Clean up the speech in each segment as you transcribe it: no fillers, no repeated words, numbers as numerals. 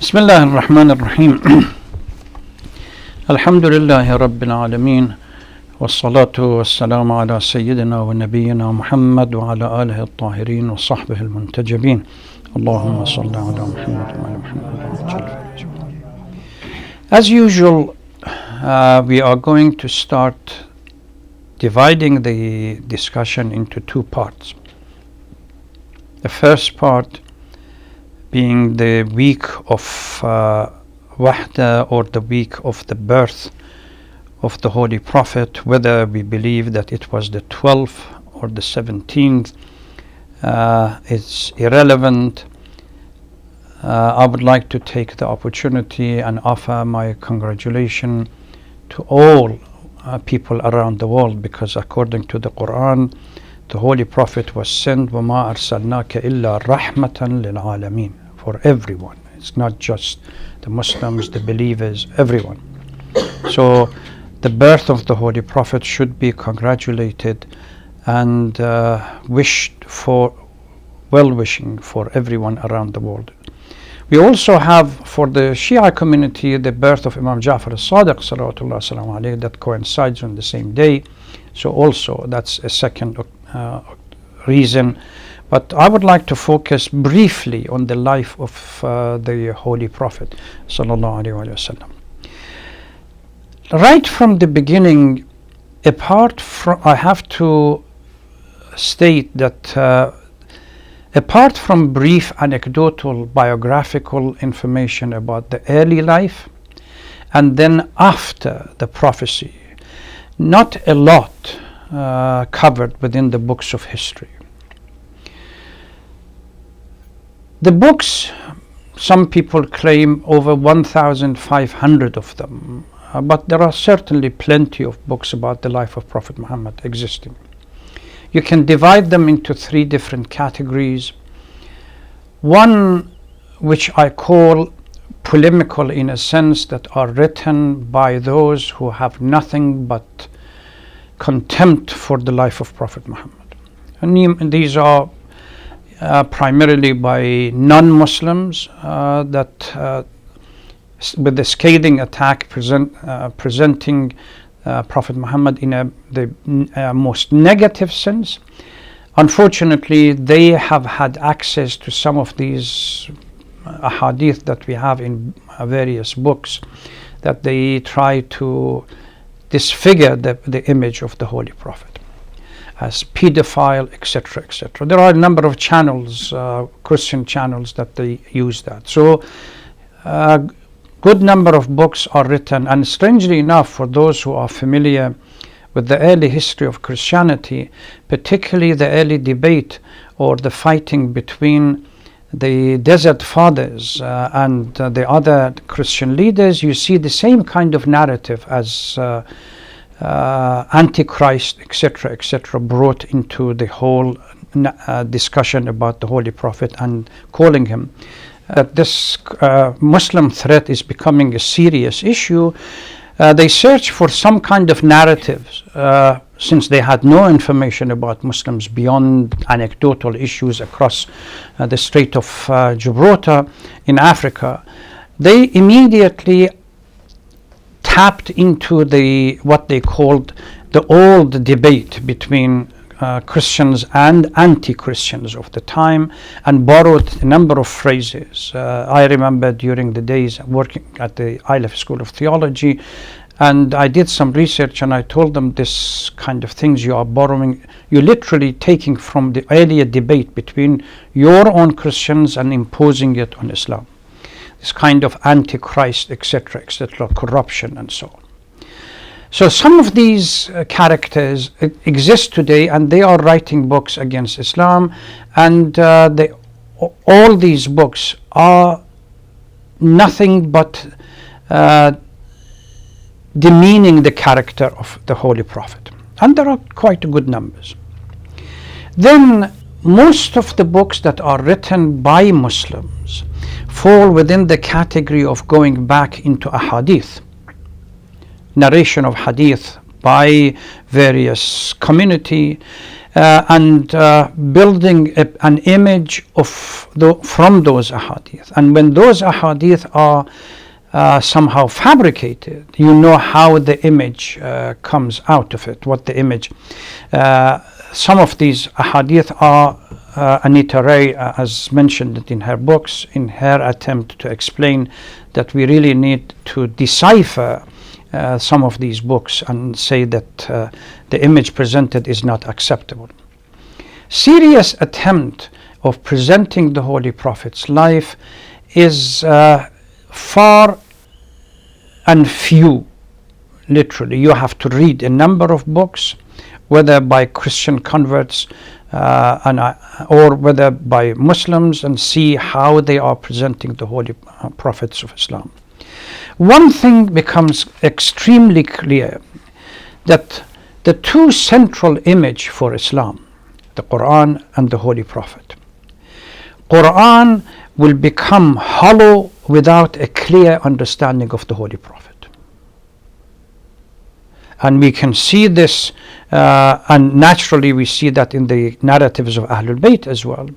بسم الله الرحمن الرحيم الحمد لله رب العالمين والصلاة والسلام على سيدنا ونبينا محمد وعلى آله الطاهرين وصحبه المنتجبين اللهم صل على محمد وعلى محمد. As usual, we are going to start dividing the discussion into two parts. The first part being the week of Wahda, or the week of the birth of the Holy Prophet, whether we believe that it was the 12th or the 17th, it's irrelevant. I would like to take the opportunity and offer my congratulations to all people around the world, because according to the Quran, the Holy Prophet was sent وَمَا أَرْسَلْنَاكَ إِلَّا رَحْمَةً لِلْعَالَمِينَ, for everyone. It's not just the Muslims, the believers, everyone. So the birth of the Holy Prophet should be congratulated and wished for, well-wishing for everyone around the world. We also have, for the Shia community, the birth of Imam Ja'far al-Sadiq salawatullah salam alayhi, that coincides on the same day. So also that's a second reason. But I would like to focus briefly on the life of the Holy Prophet sallallahu alaihi wasallam. Right from the beginning, I have to state that apart from brief anecdotal biographical information about the early life and then after the prophecy, not a lot covered within the books of history. The books, some people claim over 1,500 of them, but there are certainly plenty of books about the life of Prophet Muhammad existing. You can divide them into three different categories. One, which I call polemical, in a sense, that are written by those who have nothing but contempt for the life of Prophet Muhammad. And these are primarily by non-Muslims that with the scathing attack presenting Prophet Muhammad in the most negative sense. Unfortunately, they have had access to some of these ahadith that we have in various books, that they try to disfigure the image of the Holy Prophet as pedophile, etc., etc. There are a number of channels, Christian channels, that they use that. So good number of books are written, and strangely enough, for those who are familiar with the early history of Christianity, particularly the early debate or the fighting between the Desert Fathers and the other Christian leaders, you see the same kind of narrative as Antichrist, etc., etc., brought into the whole discussion about the Holy Prophet, and calling him that this Muslim threat is becoming a serious issue. They search for some kind of narratives, since they had no information about Muslims beyond anecdotal issues across the Strait of Gibraltar in Africa. They immediately tapped into what they called the old debate between Christians and anti-Christians of the time, and borrowed a number of phrases. I remember during the days working at the Aleph School of Theology, and I did some research, and I told them, this kind of things you are borrowing, you're literally taking from the earlier debate between your own Christians and imposing it on Islam. This kind of antichrist, etc., etc., corruption and so on. So some of these characters exist today, and they are writing books against Islam, and all these books are nothing but demeaning the character of the Holy Prophet, and there are quite good numbers. Then most of the books that are written by Muslims fall within the category of going back into ahadith, narration of hadith by various community, and building an image from those ahadith. And when those ahadith are somehow fabricated, you know how the image comes out of it, what the image. Some of these ahadith are Anita Ray has mentioned it in her books, in her attempt to explain that we really need to decipher some of these books and say that the image presented is not acceptable. Serious attempt of presenting the Holy Prophet's life is far and few. Literally, you have to read a number of books, whether by Christian converts or whether by Muslims, and see how they are presenting the Holy Prophets of Islam. One thing becomes extremely clear, that the two central image for Islam, the Quran and the Holy Prophet. Quran will become hollow without a clear understanding of the Holy Prophet. And we can see this, and naturally we see that in the narratives of Ahlul Bayt as well.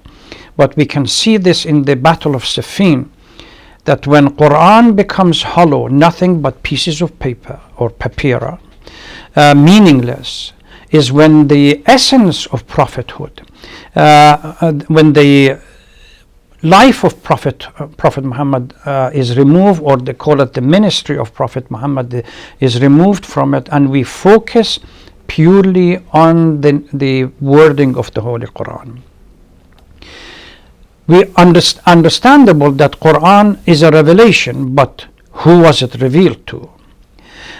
But we can see this in the Battle of Siffin, that when Quran becomes hollow, nothing but pieces of paper or papyra, meaningless, is when the essence of prophethood, when the life of Prophet Muhammad is removed, or they call it the ministry of Prophet Muhammad is removed from it, and we focus purely on the wording of the Holy Quran. We understandable that Quran is a revelation, but who was it revealed to?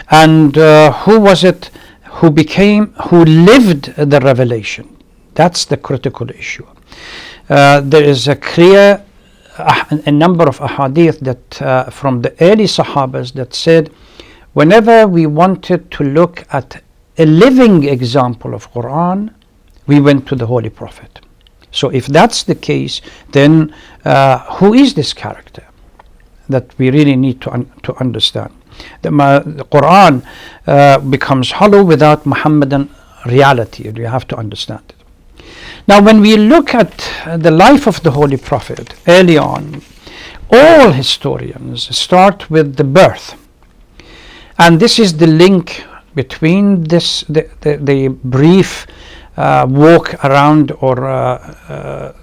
And who was it who lived the revelation? That's the critical issue. There is a clear a number of ahadith that from the early Sahabas that said, whenever we wanted to look at a living example of Quran, we went to the Holy Prophet. So if that's the case, then who is this character that we really need to understand? The Quran becomes hollow without Muhammadan reality, and you have to understand it. Now, when we look at the life of the Holy Prophet early on, all historians start with the birth. And this is the link between the brief walk around or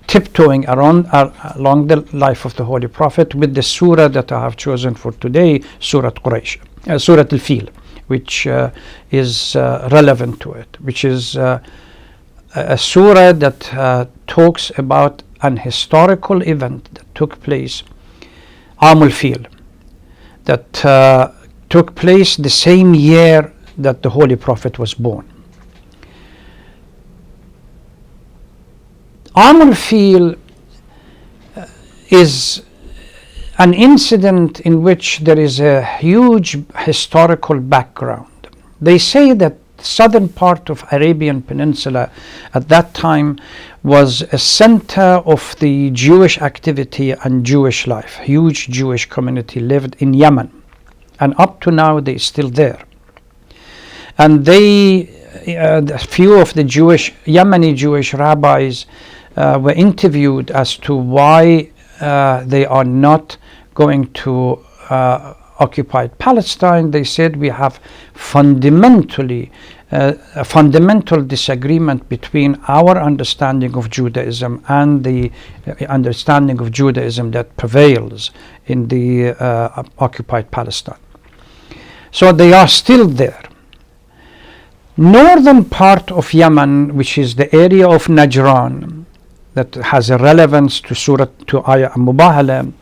tiptoeing around along the life of the Holy Prophet with the surah that I have chosen for today, Surah Quraysh, Surah Al-Fil, which is relevant to it, which is a surah that talks about an historical event that took place, Amul Fil, that took place the same year that the Holy Prophet was born. Amul Fil is an incident in which there is a huge historical background. They say that the southern part of Arabian Peninsula at that time was a center of the Jewish activity and Jewish life. Huge Jewish community lived in Yemen, and up to now they're still there. And a few of the Yemeni Jewish rabbis were interviewed as to why they are not going to occupied Palestine. They said we have a fundamental disagreement between our understanding of Judaism and the understanding of Judaism that prevails in the occupied Palestine. So they are still there. Northern part of Yemen, which is the area of Najran, that has a relevance to Ayah Mubahala,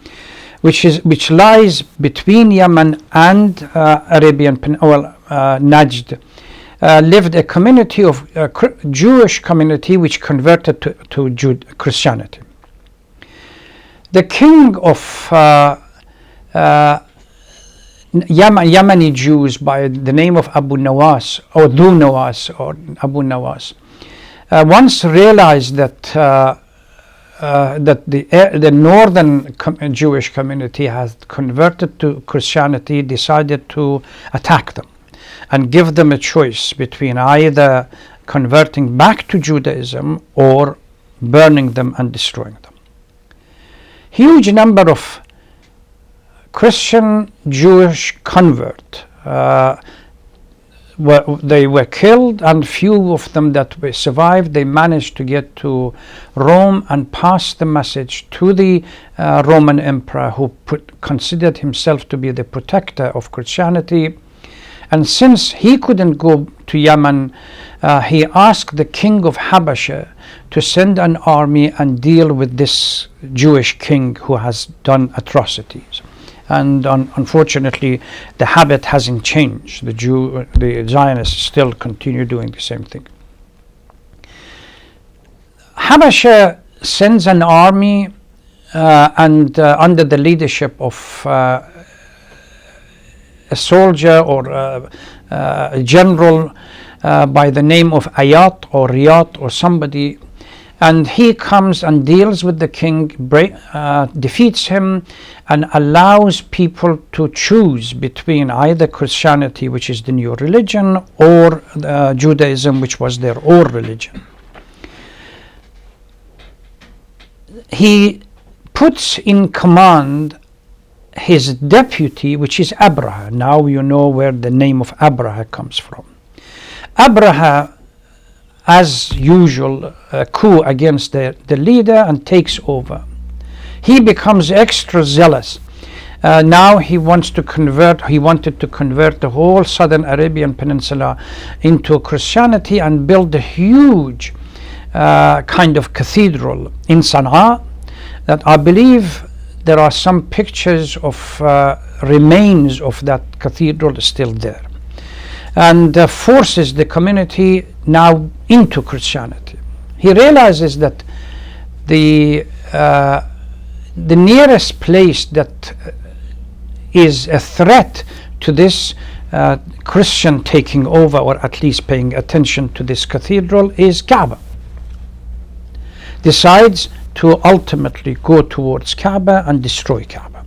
which lies between Yemen and Arabian Najd, lived a community of Jewish community which converted to Christianity. The king of Yemeni Jews by the name of Abu Nawas or Dhu Nawas or Abu Nawas once realized that the northern Jewish community has converted to Christianity, decided to attack them and give them a choice between either converting back to Judaism or burning them and destroying them. Huge number of Christian Jewish converts they were killed, and few of them that survived, they managed to get to Rome and pass the message to the Roman emperor, who considered himself to be the protector of Christianity. And since he couldn't go to Yemen, he asked the king of Habasha to send an army and deal with this Jewish king who has done atrocities. And unfortunately, the habit hasn't changed. The Zionists still continue doing the same thing. Habasha sends an army and under the leadership of a soldier or a general by the name of Ayat or Riyat or somebody, and he comes and deals with the king, defeats him, and allows people to choose between either Christianity, which is the new religion, or Judaism, which was their old religion. He puts in command his deputy, which is Abraha. Now you know where the name of Abraha comes from. Abraha, as usual, coup against the leader and takes over. He becomes extra zealous. Now he wanted to convert the whole southern Arabian Peninsula into Christianity and build a huge kind of cathedral in Sana'a that I believe there are some pictures of remains of that cathedral still there, and forces the community now into Christianity. He realizes that the nearest place that is a threat to this Christian taking over, or at least paying attention to this cathedral, is Kaaba. Decides to ultimately go towards Kaaba and destroy Kaaba.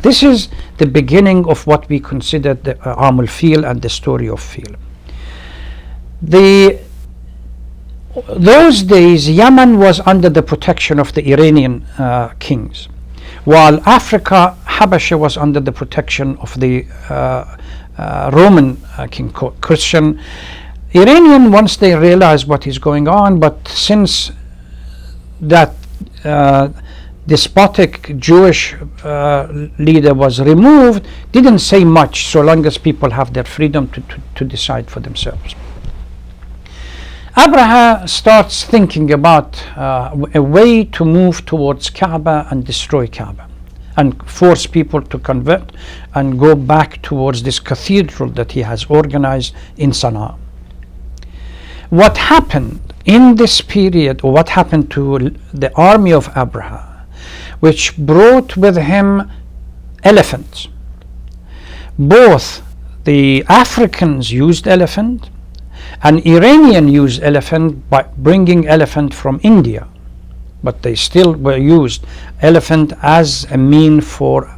This is the beginning of what we consider the Amul Fil and the story of Fil. Those days, Yemen was under the protection of the Iranian kings, while Africa, Habasha, was under the protection of the Roman king, Christian. Iranian, once they realized what is going on, but since that despotic Jewish leader was removed, didn't say much so long as people have their freedom to decide for themselves. Abraha starts thinking about a way to move towards Kaaba and destroy Kaaba and force people to convert and go back towards this cathedral that he has organized in Sana'a. What happened in this period, or what happened to the army of Abraha, which brought with him elephants. Both the Africans used elephant, and Iranian used elephant by bringing elephant from India, but they still were used elephant as a mean for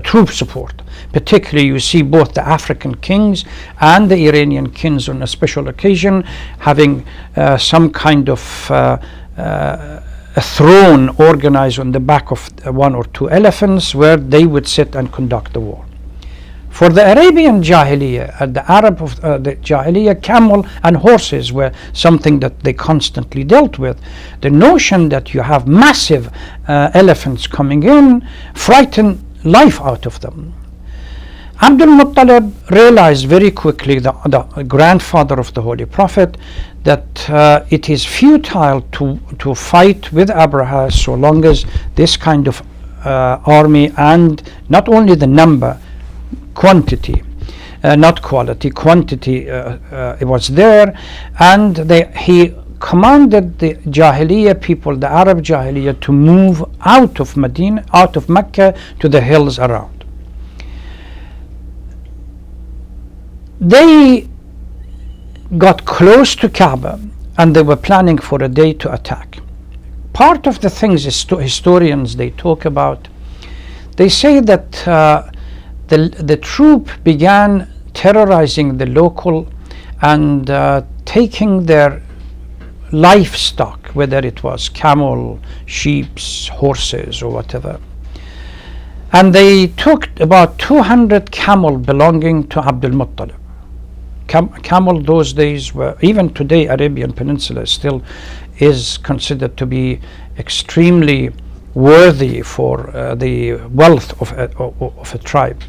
troop support. Particularly, you see both the African kings and the Iranian kings on a special occasion having some kind of a throne organized on the back of one or two elephants, where they would sit and conduct the war. For the Arabian Jahiliyyah, the Arab of the Jahiliyyah, camel and horses were something that they constantly dealt with. The notion that you have massive elephants coming in frightened life out of them. Abdul Muttalib realized very quickly, the grandfather of the Holy Prophet, that it is futile to fight with Abraha so long as this kind of army, and not only the number, quantity, not quality, quantity, it was there, and he commanded the Jahiliyyah people, the Arab Jahiliyyah, to move out of Medina, out of Mecca, to the hills around. They got close to Kaaba and they were planning for a day to attack. Part of the things historians they talk about, they say that the troop began terrorizing the local and taking their livestock, whether it was camel, sheep, horses, or whatever. And they took about 200 camel belonging to Abdul Muttalib. Camel those days were, even today, Arabian Peninsula still is considered to be extremely worthy for the wealth of a tribe.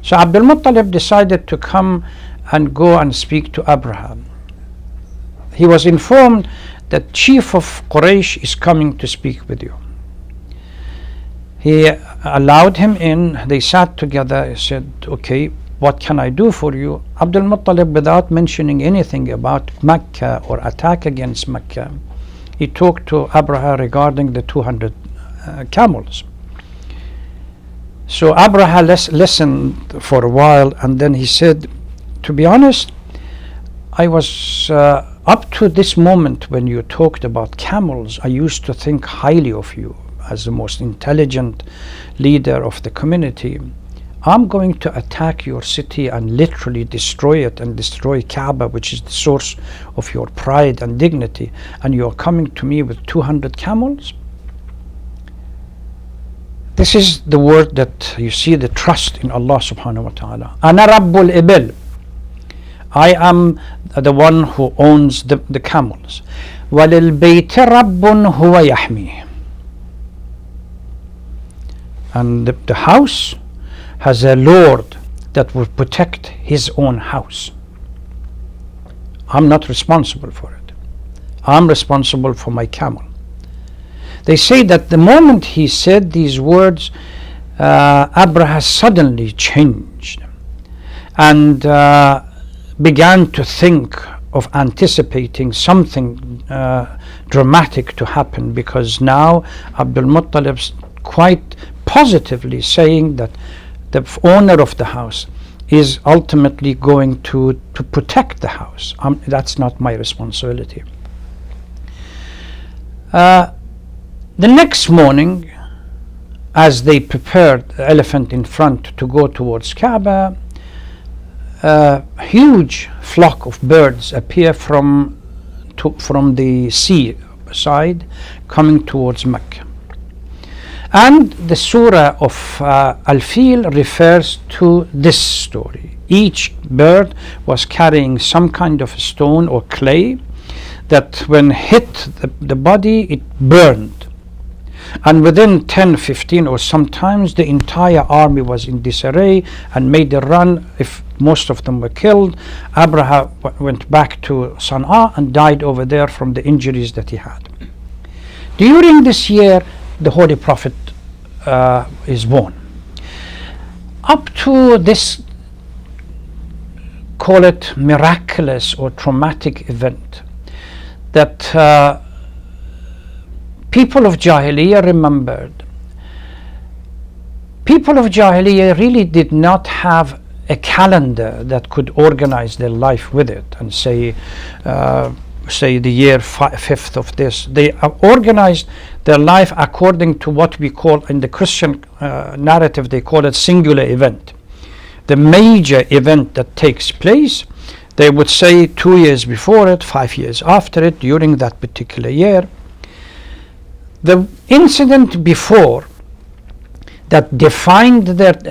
So Abdul Muttalib decided to come and go and speak to Abraham. He was informed that chief of Quraysh is coming to speak with you. He allowed him in. They sat together. He said, okay, what can I do for you? Abdul Muttalib, without mentioning anything about Mecca or attack against Mecca, he talked to Abraham regarding the 200 camels. So Abraham listened for a while, and then he said, to be honest, I was up to this moment when you talked about camels, I used to think highly of you as the most intelligent leader of the community. I'm going to attack your city and literally destroy it and destroy Kaaba, which is the source of your pride and dignity, and you're coming to me with 200 camels? This is the word that you see, the trust in Allah subhanahu wa ta'ala. Ana Rabbul Ibil. I am the one who owns the camels. Walil bayti Rabbun huwa yahmi. And the house has a Lord that will protect his own house. I'm not responsible for it. I'm responsible for my camel. They say that the moment he said these words, Abraham suddenly changed and began to think of anticipating something dramatic to happen, because now Abdul Muttalib's quite positively saying that the owner of the house is ultimately going to protect the house. That's not my responsibility. The next morning, as they prepared the elephant in front to go towards Kaaba, a huge flock of birds appear from the sea side coming towards Mecca. And the surah of Al-Fil refers to this story. Each bird was carrying some kind of stone or clay that when hit the body, it burned. And within 10, 15 or sometimes the entire army was in disarray and made a run. If most of them were killed, Abraham went back to Sana'a and died over there from the injuries that he had. During this year, the Holy Prophet is born. Up to this, call it miraculous or traumatic event, that people of Jahiliyyah remembered. People of Jahiliyyah really did not have a calendar that could organize their life with it and say the year 5th of this. They organized their life according to what we call in the Christian narrative, they call it singular event. The major event that takes place, they would say 2 years before it, 5 years after it, during that particular year. The incident before that defined their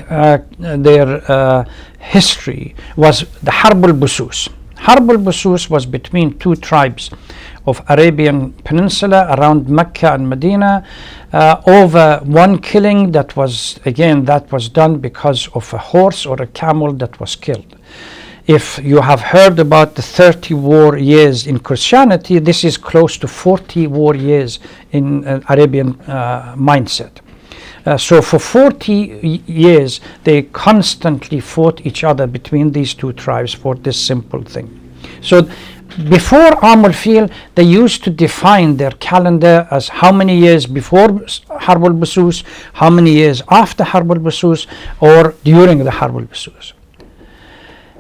history was the Harb al-Busus. Harb al-Busus was between two tribes of Arabian Peninsula around Mecca and Medina over one killing that was done because of a horse or a camel that was killed. If you have heard about the 30 war years in Christianity, this is close to 40 war years in Arabian mindset. So for 40 years, they constantly fought each other between these two tribes for this simple thing. So before Amul Fil, they used to define their calendar as how many years before Harb al-Busus, how many years after Harb al-Busus, or during the Harb al-Busus.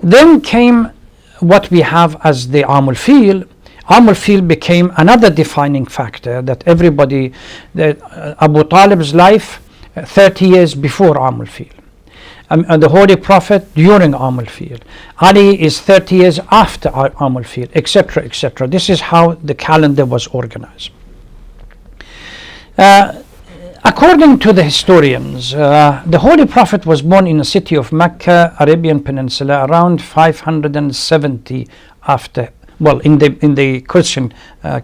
Then came what we have as the Amul Fil. Amul Fil became another defining factor that Abu Talib's life 30 years before Amul Fil. the Holy Prophet during Aam al-Fil. Ali is 30 years after Aam al-Fil, etc., etc. This is how the calendar was organized. According to the historians, the Holy Prophet was born in the city of Mecca, Arabian Peninsula, around 570 after, well, in the Christian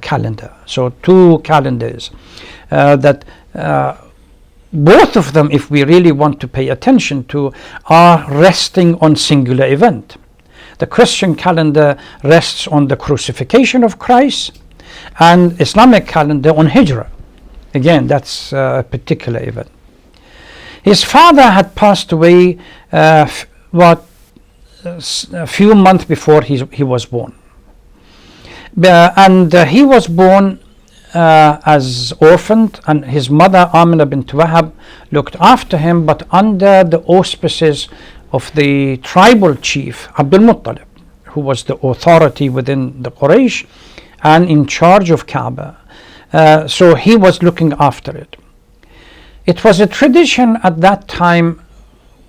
calendar. So 2 calendars that both of them, if we really want to pay attention to, are resting on singular event. The Christian calendar rests on the crucifixion of Christ, and Islamic calendar on Hijrah. Again, that's a particular event. His father had passed away a few months before he was born. And he was born as orphaned, and his mother Amina bint Wahab looked after him, but under the auspices of the tribal chief Abdul Muttalib, who was the authority within the Quraysh and in charge of Kaaba. So he was looking after it. It was a tradition at that time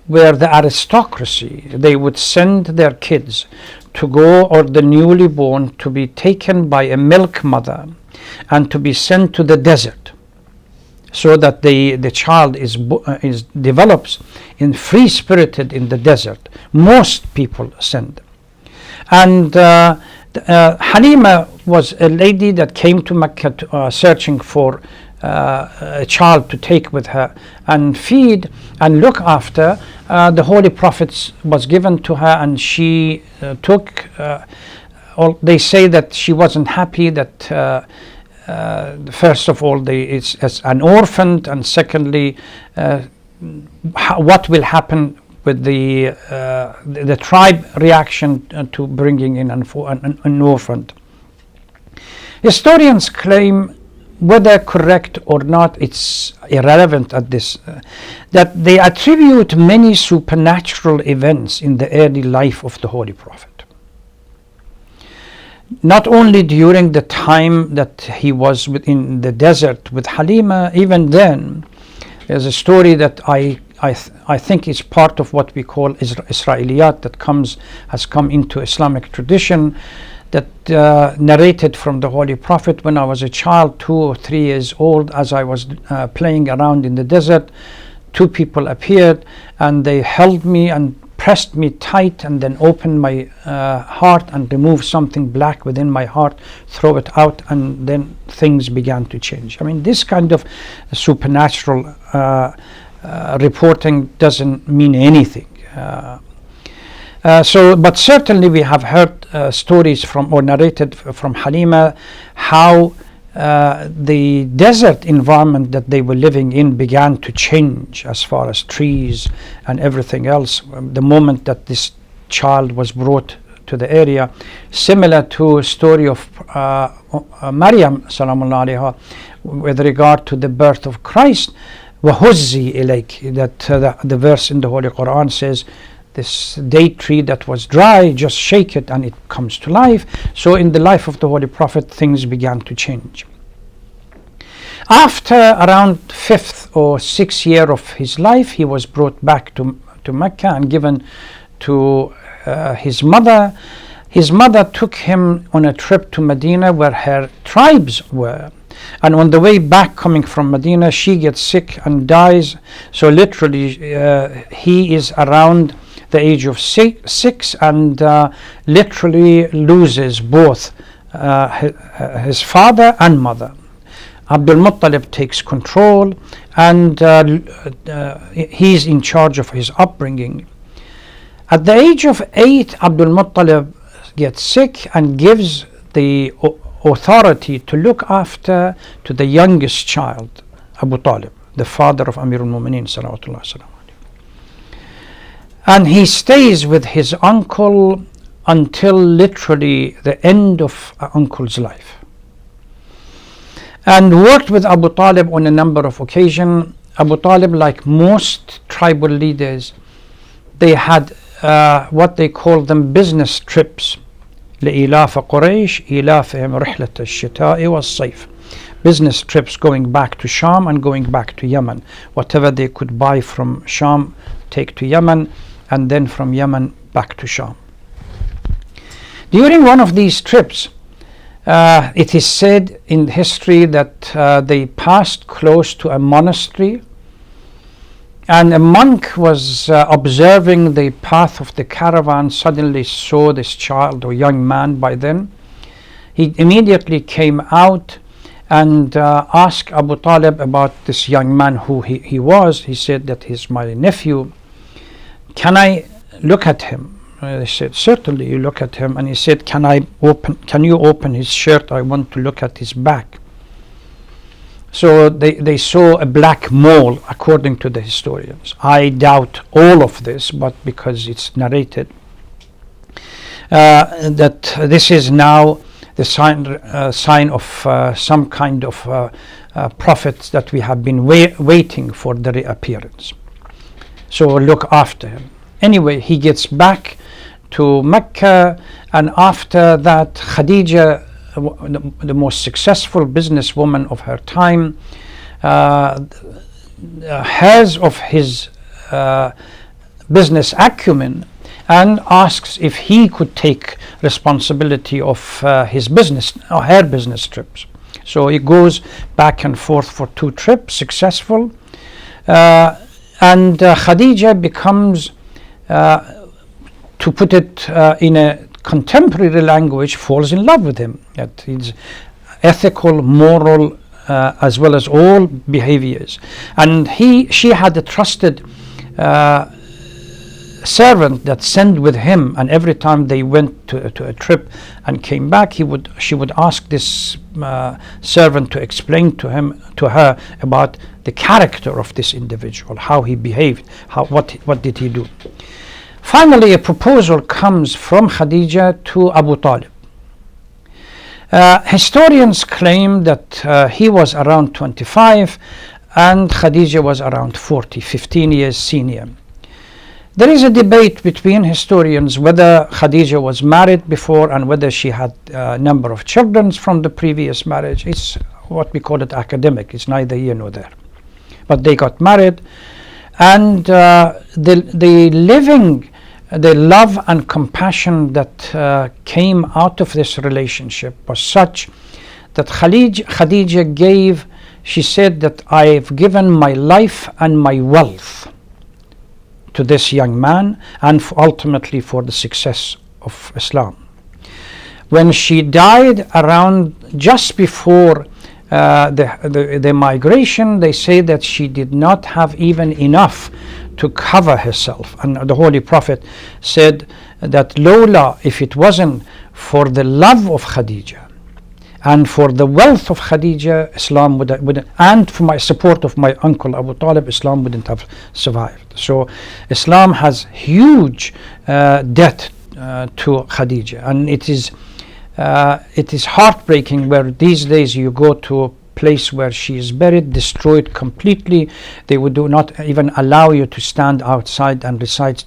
where the aristocracy, they would send their kids to go, or the newly born, to be taken by a milk mother and to be sent to the desert, so that the child develops in free-spirited in the desert. Most people send. And Halima was a lady that came to Mecca searching for a child to take with her and feed and look after. The Holy Prophet was given to her, and she took. They say that she wasn't happy that first of all it's as an orphan, and secondly, what will happen with the tribe reaction to bringing in an orphan. Historians claim, whether correct or not, it's irrelevant at this, that they attribute many supernatural events in the early life of the Holy Prophet. Not only during the time that he was within the desert with Halima, even then, there's a story that I think is part of what we call Israeliyat, that has come into Islamic tradition, that narrated from the Holy Prophet. When I was a child, 2 or 3 years old, as I was playing around in the desert, 2 people appeared and they held me and pressed me tight, and then opened my heart and removed something black within my heart, throw it out, and then things began to change. I mean, this kind of supernatural reporting doesn't mean anything. But certainly we have heard stories from, or narrated from Halima, how the desert environment that they were living in began to change as far as trees and everything else the moment that this child was brought to the area, similar to a story of Maryam salamullah alayha with regard to the birth of Christ. وَهُزِّي إِلَيْكِ, that the verse in the Holy Quran says, this date tree that was dry, just shake it and it comes to life. So in the life of the Holy Prophet, things began to change. After around 5th or 6th year of his life, he was brought back to Mecca and given to his mother. His mother took him on a trip to Medina where her tribes were. And on the way back, coming from Medina, she gets sick and dies. So literally, he is around the age of 6 and literally loses both his father and mother. Abdul Muttalib takes control, and he's in charge of his upbringing. At the age of 8, Abdul Muttalib gets sick and gives the authority to look after to the youngest child, Abu Talib, the father of Amir al-Mu'mineen salawatullah salam. And he stays with his uncle until literally the end of uncle's life, and worked with Abu Talib on a number of occasions. Abu Talib, like most tribal leaders, they had what they call them business trips. لإلاف قريش إلافهم رحلة الشتاء والصيف. Business trips going back to Sham and going back to Yemen. Whatever they could buy from Sham, take to Yemen, and then from Yemen back to Sham. During one of these trips, it is said in history that they passed close to a monastery, and a monk was observing the path of the caravan, suddenly saw this child or young man by then. He immediately came out and asked Abu Talib about this young man, who he was. He said that he's my nephew. Can I look at him? They said, certainly, you look at him. And he said, can you open his shirt? I want to look at his back. So they saw a black mole, according to the historians. I doubt all of this, but because it's narrated, that this is now the sign of some kind of prophet that we have been waiting for the reappearance. So look after him. Anyway, he gets back to Mecca, and after that, Khadija, the most successful businesswoman of her time, hears of his business acumen and asks if he could take responsibility of his business or her business trips. So he goes back and forth for 2 trips, successful, and Khadija becomes, to put it in a contemporary language, falls in love with him. That is ethical, moral, as well as all behaviors. And she had a trusted servant that sent with him, and every time they went to a trip and came back, she would ask this servant to explain to her about the character of this individual, how he behaved, what did he do. Finally, a proposal comes from Khadija to Abu Talib. Historians claim that he was around 25 and Khadija was around 40, 15 years senior. There is a debate between historians whether Khadija was married before and whether she had a number of children from the previous marriage. It's what we call it academic. It's neither here nor there. But they got married, and the love and compassion that came out of this relationship was such that Khadija gave, she said that I've given my life and my wealth to this young man, and ultimately for the success of Islam. When she died around just before the migration, they say that she did not have even enough to cover herself, and the Holy Prophet said that Lola, if it wasn't for the love of Khadija and for the wealth of Khadija, Islam would and for my support of my uncle Abu Talib, Islam wouldn't have survived. So Islam has huge debt to Khadija, and it is heartbreaking where these days you go to a place where she is buried, destroyed completely. They would do not even allow you to stand outside and recite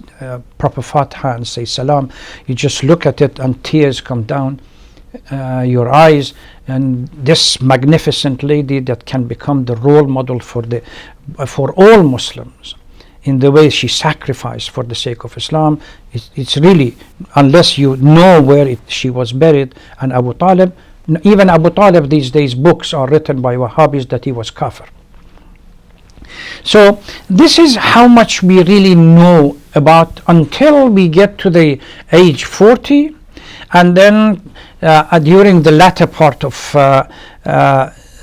proper Fatiha and say salam. You just look at it and tears come down your eyes. And this magnificent lady that can become the role model for all Muslims in the way she sacrificed for the sake of Islam, it's really, unless you know where she was buried. And Abu Talib, even Abu Talib these days, books are written by Wahhabis that he was kafir. So this is how much we really know about until we get to the age 40, and then during the latter part of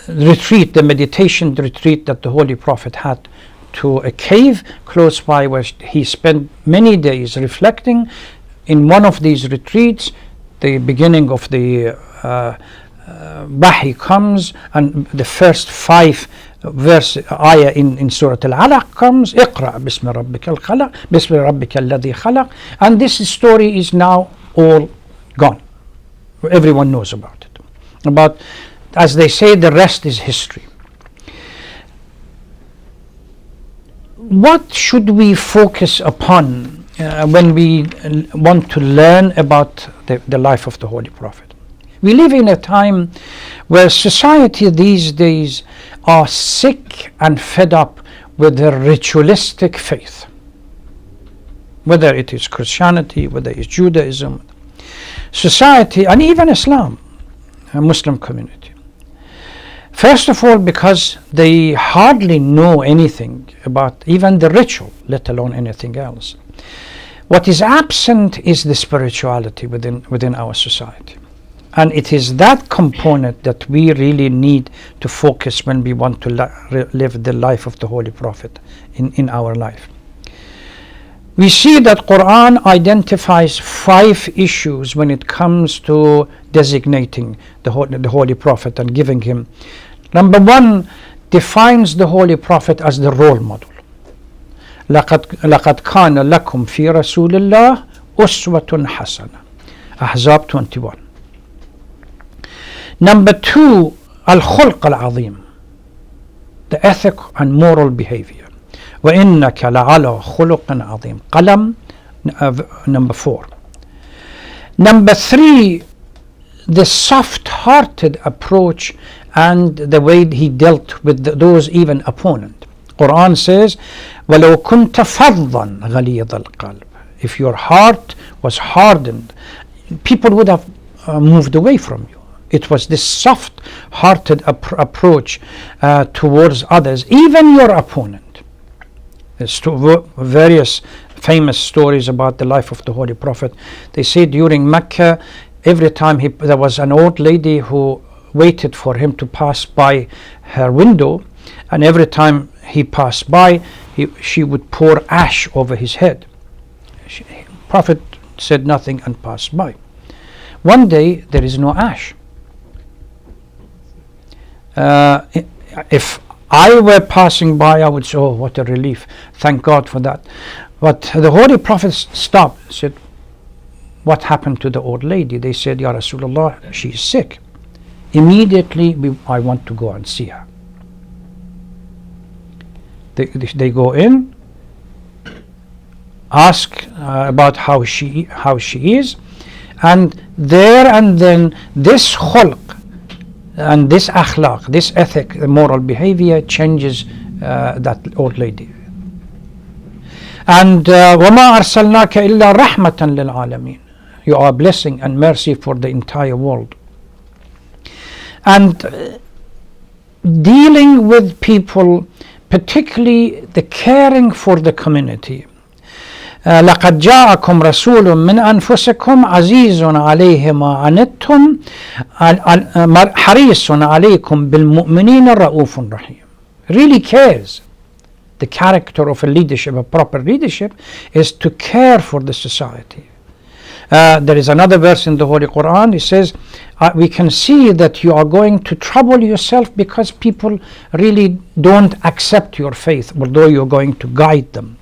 retreat, the meditation retreat that the Holy Prophet had to a cave close by, where he spent many days reflecting. In one of these retreats, the beginning of the Wahy comes, and the first 5 verse ayah in Surah Al-Alaq comes, Iqra bismi rabbika al-khalaq, bismi rabbika alladhi khalaq, and this story is now all gone. Everyone knows about it. But as they say, the rest is history. What should we focus upon when we want to learn about the life of the Holy Prophet? We live in a time where society these days are sick and fed up with their ritualistic faith. whether it is Christianity, whether it's Judaism, society, and even Islam, a Muslim community. First of all, because they hardly know anything about even the ritual, let alone anything else. What is absent is the spirituality within our society. And it is that component that we really need to focus when we want to live the life of the Holy Prophet in our life. We see that Quran identifies 5 issues when it comes to designating the Holy Prophet and giving him. Number 1, defines the Holy Prophet as the role model. لَقَدْ كَانَ لَكُمْ فِي رَسُولِ اللَّهِ أُسْوَةٌ حَسَنَةٌ. Ahzab 21. Number 2, al-khulq al-azim, the ethic and moral behavior. وَإِنَّكَ لَعَلَى خُلُقٍ عَظِيمٍ. Qalam, number 4. Number 3, the soft-hearted approach and the way he dealt with those even opponent. Quran says, وَلَوْ كُنْتَ فَضًّا غَلِيظَ الْقَلْبِ. If your heart was hardened, people would have moved away from you. It was this soft-hearted approach towards others, even your opponent. There's various famous stories about the life of the Holy Prophet. They say during Mecca, every time there was an old lady who waited for him to pass by her window, and every time he passed by, she would pour ash over his head. Prophet said nothing and passed by. One day there is no ash. If I were passing by, I would say, oh, what a relief, thank God for that. But the Holy Prophet stopped, said, what happened to the old lady? They said, Ya Rasulullah, she is sick. Immediately I want to go and see her. They go in, ask about how she is, and there and then this khulq and this akhlaq, this ethic, the moral behavior changes that old lady. And وَمَا أَرْسَلْنَاكَ إِلَّا رَحْمَةً لِلْعَالَمِينَ. You are blessing and mercy for the entire world. And dealing with people, particularly the caring for the community. لقد جاءكم رسول من أنفسكم عزيز عليه ما عنتم حريص عليكم بالمؤمنين رؤوف رحيم. Really cares. The character of a leadership, a proper leadership, is to care for the society. There is another verse in the Holy Quran. It says, we can see that you are going to trouble yourself because people really don't accept your faith, although you're going to guide them.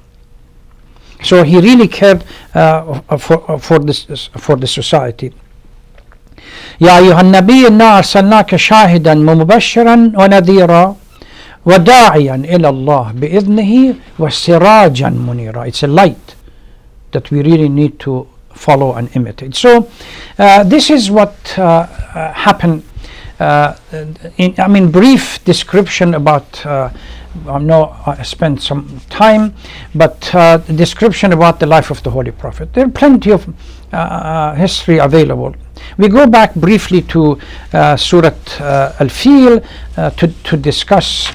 So he really cared for the society. يا أيها النبي إنا أرسلناك شاهدا ومبشرا ونذيرا وداعيا إلى الله بإذنه وسراجا منيرا. It's a light that we really need to follow and imitate. So this is what happened. Brief description about I spent some time, but description about the life of the Holy Prophet. There are plenty of history available. We go back briefly to Surah Al-Fil to discuss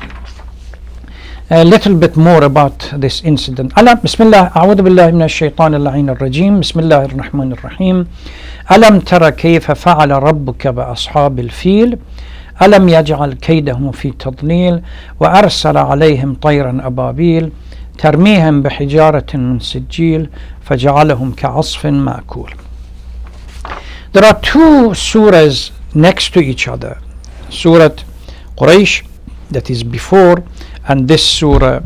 a little bit more about this incident. Bismillah, a'udhu billahi minash shaitanir la'in ar-rajim. Bismillahir rahmanir rahim. Alam tara kayfa fa'ala rabbuka bi ashabil fil. ألم يجعل كيدهم في تضليل وأرسل عليهم طيرا أبابيل ترميهم بحجارة من سجيل فجعلهم كعصف مأكول. There are 2 surahs next to each other. Surah Quraysh, that is before, and this surah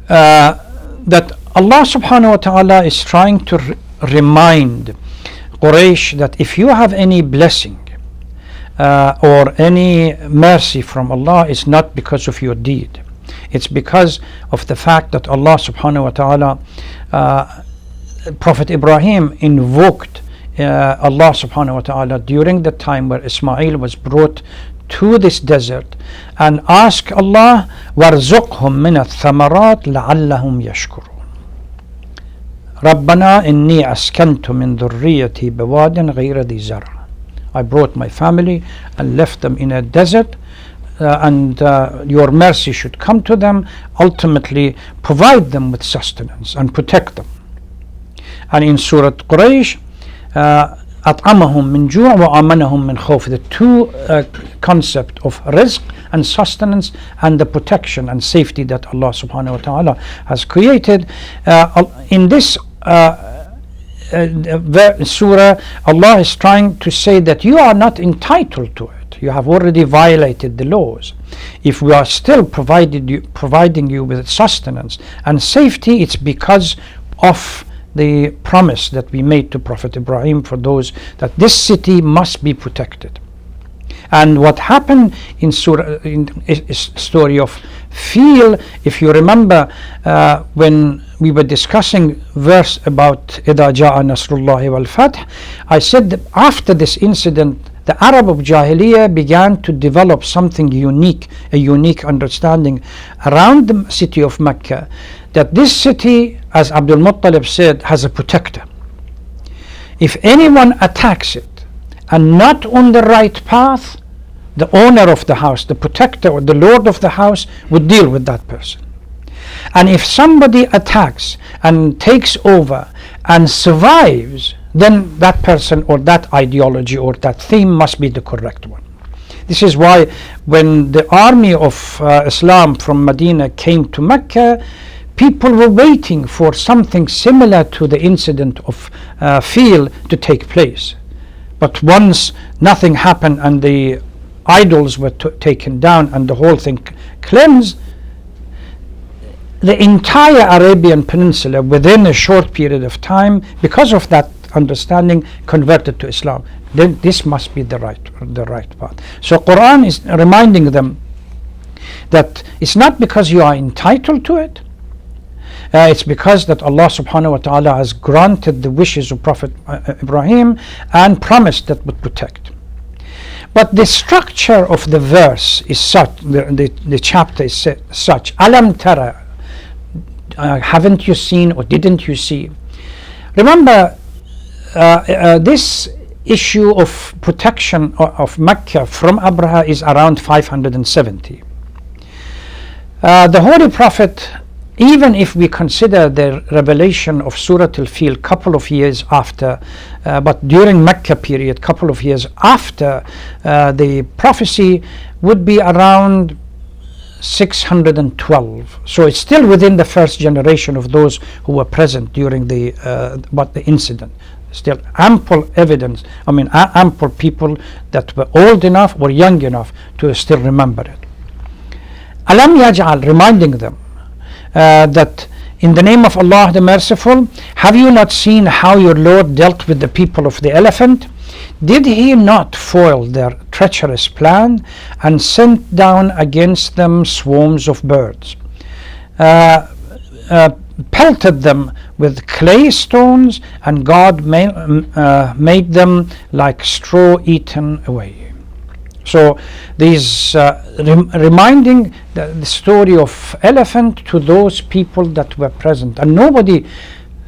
that Allah subhanahu wa ta'ala is trying to remind Quraysh that if you have any blessing or any mercy from Allah, it's not because of your deed. It's because of the fact that Allah subhanahu wa ta'ala, Prophet Ibrahim invoked Allah subhanahu wa ta'ala during the time where Ismail was brought to this desert and asked Allah, وَارْزُقْهُمْ مِنَ الثَّمَرَاتِ لَعَلَّهُمْ يَشْكُرُونَ. رَبَّنَا إِنِّي أَسْكَنْتُ مِنْ ذُرِّيَّتِي بِوَادٍ غَيْرَ ذِي زَرْعٍ. I brought my family and left them in a desert, and your mercy should come to them. Ultimately provide them with sustenance and protect them. And in Surah Quraysh, أطعمهم من جوع وآمنهم من خوف. The two concept of rizq and sustenance and the protection and safety that Allah subhanahu wa ta'ala has created. In this surah, Allah is trying to say that you are not entitled to it. You have already violated the laws. If we are still providing you with sustenance and safety, it's because of the promise that we made to Prophet Ibrahim for those that this city must be protected. And what happened in Surah, in story of Fil, if you remember, when we were discussing verse about إِذَا جَاءَ نَصْرُ اللَّهِ وَالْفَتْحِ, I said that after this incident, the Arab of Jahiliyyah began to develop something unique, a unique understanding around the city of Mecca, that this city, as Abdul Muttalib said, has a protector. If anyone attacks it and not on the right path, the owner of the house, the protector or the lord of the house, would deal with that person. And if somebody attacks and takes over and survives, then that person or that ideology or that theme must be the correct one. This is why when the army of Islam from Medina came to Mecca, people were waiting for something similar to the incident of Fil to take place. But once nothing happened and the idols were taken down and the whole thing cleansed, the entire Arabian Peninsula within a short period of time, because of that understanding, converted to Islam. Then this must be the right path. So Quran is reminding them that it's not because you are entitled to it, it's because that Allah subhanahu wa ta'ala has granted the wishes of Prophet Ibrahim and promised that would protect. But the structure of the verse is such, the chapter is such, Alam tara, haven't you seen or didn't you see? Remember, this issue of protection of Mecca from Abraha is around 570. The Holy Prophet, even if we consider the revelation of Surah Al-Fil couple of years after, but during Mecca period, couple of years after the prophecy, would be around 612. So it's still within the first generation of those who were present during the incident. Still ample evidence, ample people that were old enough or young enough to still remember it. Alam yaj'al, reminding them that in the name of Allah the Merciful, have you not seen how your Lord dealt with the people of the elephant? Did he not foil their treacherous plan and sent down against them swarms of birds, pelted them with clay stones, and God made them like straw eaten away? So these reminding the story of elephant to those people that were present, and nobody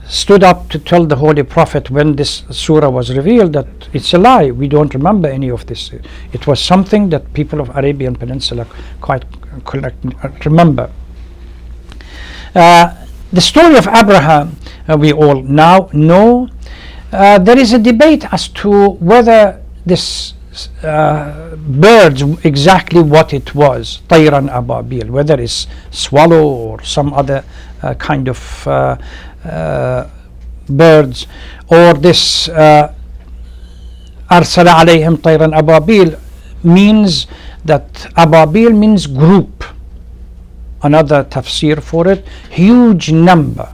stood up to tell the Holy Prophet when this surah was revealed that it's a lie, we don't remember any of this. It was something that people of Arabian Peninsula quite remember. The story of Abraham, we all now know. There is a debate as to whether this birds, exactly what it was, Tayran Ababil, whether it's swallow or some other kind of birds, or this Arsala alayhim Tayran Ababil means that Ababil means group. Another tafsir for it, huge number.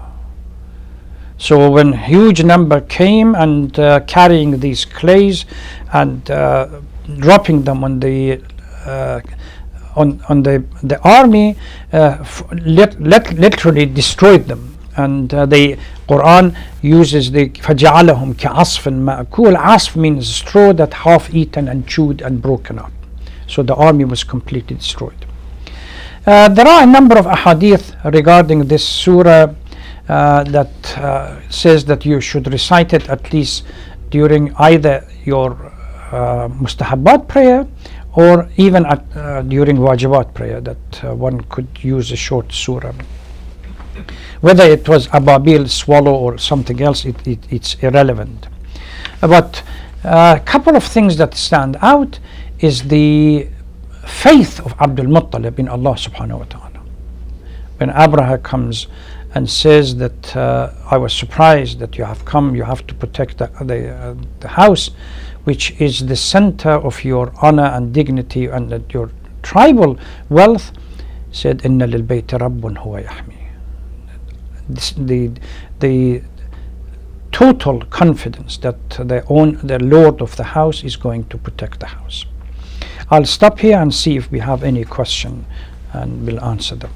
So when huge number came and carrying these clays and dropping them on the army, literally destroyed them. And the Quran uses the فَجَعَلَهُمْ كَعَصْفٍ مَأْكُولٍ. Asf means straw that half eaten and chewed and broken up. So the army was completely destroyed. There are a number of ahadith regarding this surah that says that you should recite it at least during either your mustahabbat prayer or even during wajibat prayer, that one could use a short surah. Whether it was ababil, swallow, or something else, it's irrelevant. But a couple of things that stand out is the faith of Abdul Muttalib in Allah subhanahu wa ta'ala. When Abraha comes and says that I was surprised that you have come, you have to protect the house, which is the center of your honor and dignity and that your tribal wealth, said inna lil bayti rabbun huwa yahmi. The total confidence that the Lord of the house is going to protect the house. I'll stop here and see if we have any question and we'll answer them.